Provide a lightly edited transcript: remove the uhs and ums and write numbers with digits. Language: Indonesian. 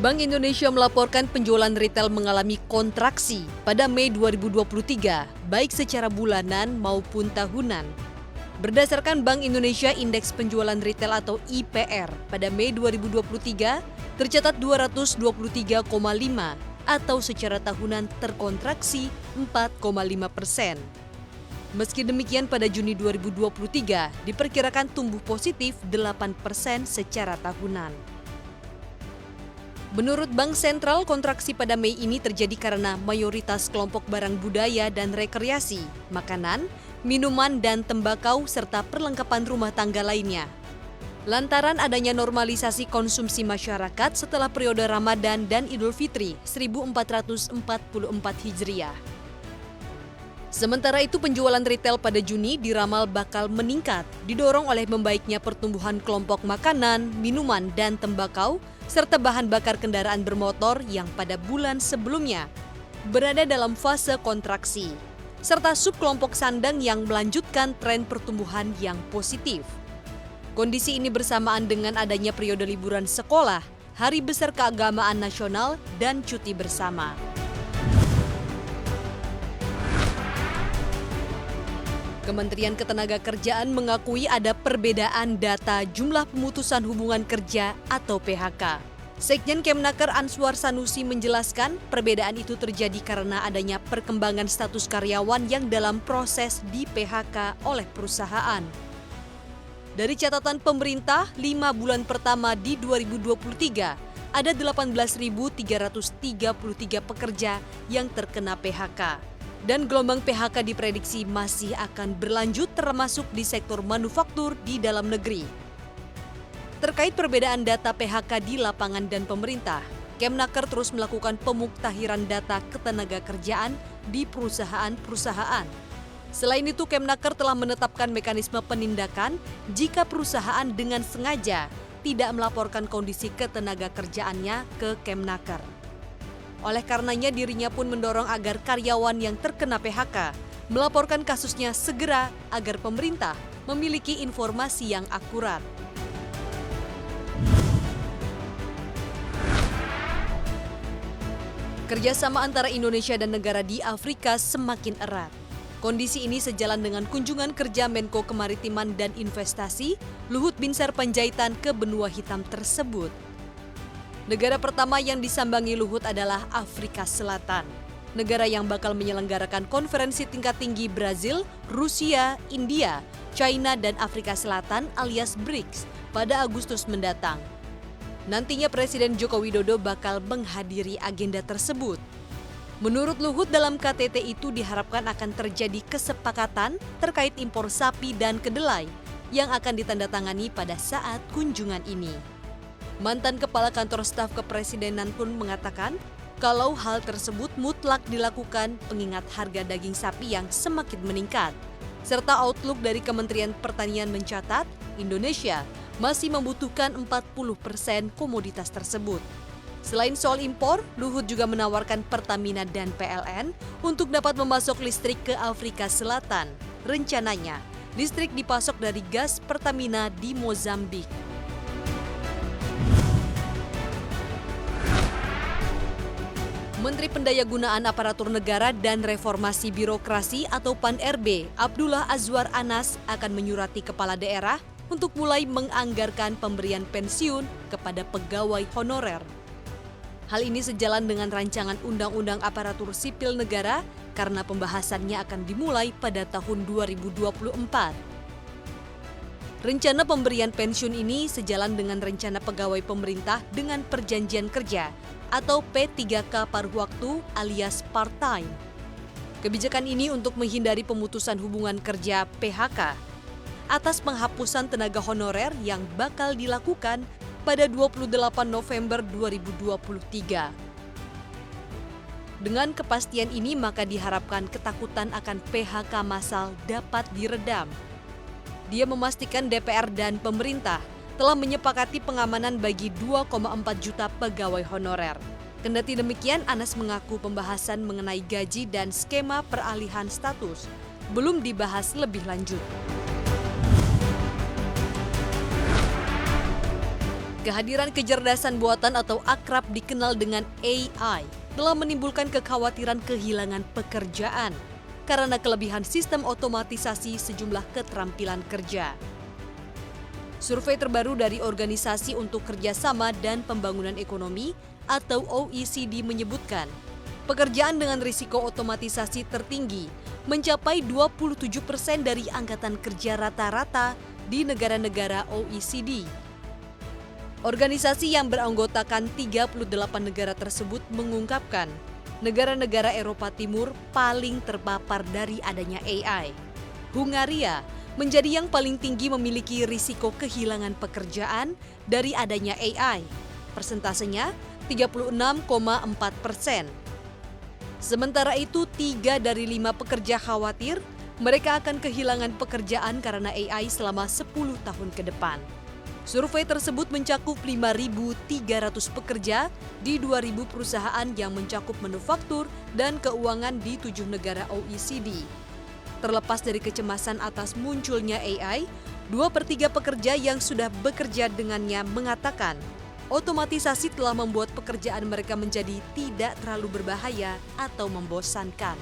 Bank Indonesia melaporkan penjualan retail mengalami kontraksi pada Mei 2023, baik secara bulanan maupun tahunan. Berdasarkan Bank Indonesia, indeks penjualan retail atau IPR pada Mei 2023 tercatat 223,5 atau secara tahunan terkontraksi 4,5%. Meski demikian, pada Juni 2023 diperkirakan tumbuh positif 8% secara tahunan. Menurut Bank Sentral, kontraksi pada Mei ini terjadi karena mayoritas kelompok barang budaya dan rekreasi, makanan, minuman, dan tembakau, serta perlengkapan rumah tangga lainnya. Lantaran adanya normalisasi konsumsi masyarakat setelah periode Ramadan dan Idul Fitri 1444 Hijriah. Sementara itu, penjualan retail pada Juni diramal bakal meningkat, didorong oleh membaiknya pertumbuhan kelompok makanan, minuman, dan tembakau, serta bahan bakar kendaraan bermotor yang pada bulan sebelumnya berada dalam fase kontraksi, serta subkelompok sandang yang melanjutkan tren pertumbuhan yang positif. Kondisi ini bersamaan dengan adanya periode liburan sekolah, hari besar keagamaan nasional, dan cuti bersama. Kementerian Ketenagakerjaan mengakui ada perbedaan data jumlah pemutusan hubungan kerja atau PHK. Sekjen Kemnaker Answar Sanusi menjelaskan perbedaan itu terjadi karena adanya perkembangan status karyawan yang dalam proses di PHK oleh perusahaan. Dari catatan pemerintah, 5 bulan pertama di 2023, ada 18.333 pekerja yang terkena PHK. Dan gelombang PHK diprediksi masih akan berlanjut termasuk di sektor manufaktur di dalam negeri. Terkait perbedaan data PHK di lapangan dan pemerintah, Kemnaker terus melakukan pemuktahiran data ketenagakerjaan di perusahaan-perusahaan. Selain itu, Kemnaker telah menetapkan mekanisme penindakan jika perusahaan dengan sengaja tidak melaporkan kondisi ketenagakerjaannya ke Kemnaker. Oleh karenanya, dirinya pun mendorong agar karyawan yang terkena PHK melaporkan kasusnya segera agar pemerintah memiliki informasi yang akurat. Kerjasama antara Indonesia dan negara di Afrika semakin erat. Kondisi ini sejalan dengan kunjungan kerja Menko Kemaritiman dan Investasi Luhut Binsar Panjaitan ke benua hitam tersebut. Negara pertama yang disambangi Luhut adalah Afrika Selatan. Negara yang bakal menyelenggarakan konferensi tingkat tinggi Brazil, Rusia, India, China, dan Afrika Selatan alias BRICS pada Agustus mendatang. Nantinya Presiden Joko Widodo bakal menghadiri agenda tersebut. Menurut Luhut, dalam KTT itu diharapkan akan terjadi kesepakatan terkait impor sapi dan kedelai yang akan ditandatangani pada saat kunjungan ini. Mantan Kepala Kantor Staf Kepresidenan pun mengatakan kalau hal tersebut mutlak dilakukan mengingat harga daging sapi yang semakin meningkat. Serta outlook dari Kementerian Pertanian mencatat Indonesia masih membutuhkan 40% komoditas tersebut. Selain soal impor, Luhut juga menawarkan Pertamina dan PLN untuk dapat memasok listrik ke Afrika Selatan. Rencananya, listrik dipasok dari gas Pertamina di Mozambik. Menteri Pendayagunaan Aparatur Negara dan Reformasi Birokrasi atau PAN-RB, Abdullah Azwar Anas akan menyurati kepala daerah untuk mulai menganggarkan pemberian pensiun kepada pegawai honorer. Hal ini sejalan dengan rancangan Undang-Undang Aparatur Sipil Negara karena pembahasannya akan dimulai pada tahun 2024. Rencana pemberian pensiun ini sejalan dengan rencana pegawai pemerintah dengan perjanjian kerja atau P3K paruh waktu alias part-time. Kebijakan ini untuk menghindari pemutusan hubungan kerja PHK atas penghapusan tenaga honorer yang bakal dilakukan pada 28 November 2023. Dengan kepastian ini, maka diharapkan ketakutan akan PHK massal dapat diredam. Dia memastikan DPR dan pemerintah telah menyepakati pengamanan bagi 2,4 juta pegawai honorer. Kendati demikian, Anas mengaku pembahasan mengenai gaji dan skema peralihan status belum dibahas lebih lanjut. Kehadiran kecerdasan buatan atau akrab dikenal dengan AI telah menimbulkan kekhawatiran kehilangan pekerjaan karena kelebihan sistem otomatisasi sejumlah keterampilan kerja. Survei terbaru dari Organisasi untuk Kerjasama dan Pembangunan Ekonomi atau OECD menyebutkan, pekerjaan dengan risiko otomatisasi tertinggi mencapai 27% dari angkatan kerja rata-rata di negara-negara OECD. Organisasi yang beranggotakan 38 negara tersebut mengungkapkan, negara-negara Eropa Timur paling terpapar dari adanya AI. Hungaria menjadi yang paling tinggi memiliki risiko kehilangan pekerjaan dari adanya AI. Persentasenya 36,4%. Sementara itu, 3 dari 5 pekerja khawatir mereka akan kehilangan pekerjaan karena AI selama 10 tahun ke depan. Survei tersebut mencakup 5.300 pekerja di 2.000 perusahaan yang mencakup manufaktur dan keuangan di 7 negara OECD. Terlepas dari kecemasan atas munculnya AI, 2/3 pekerja yang sudah bekerja dengannya mengatakan otomatisasi telah membuat pekerjaan mereka menjadi tidak terlalu berbahaya atau membosankan.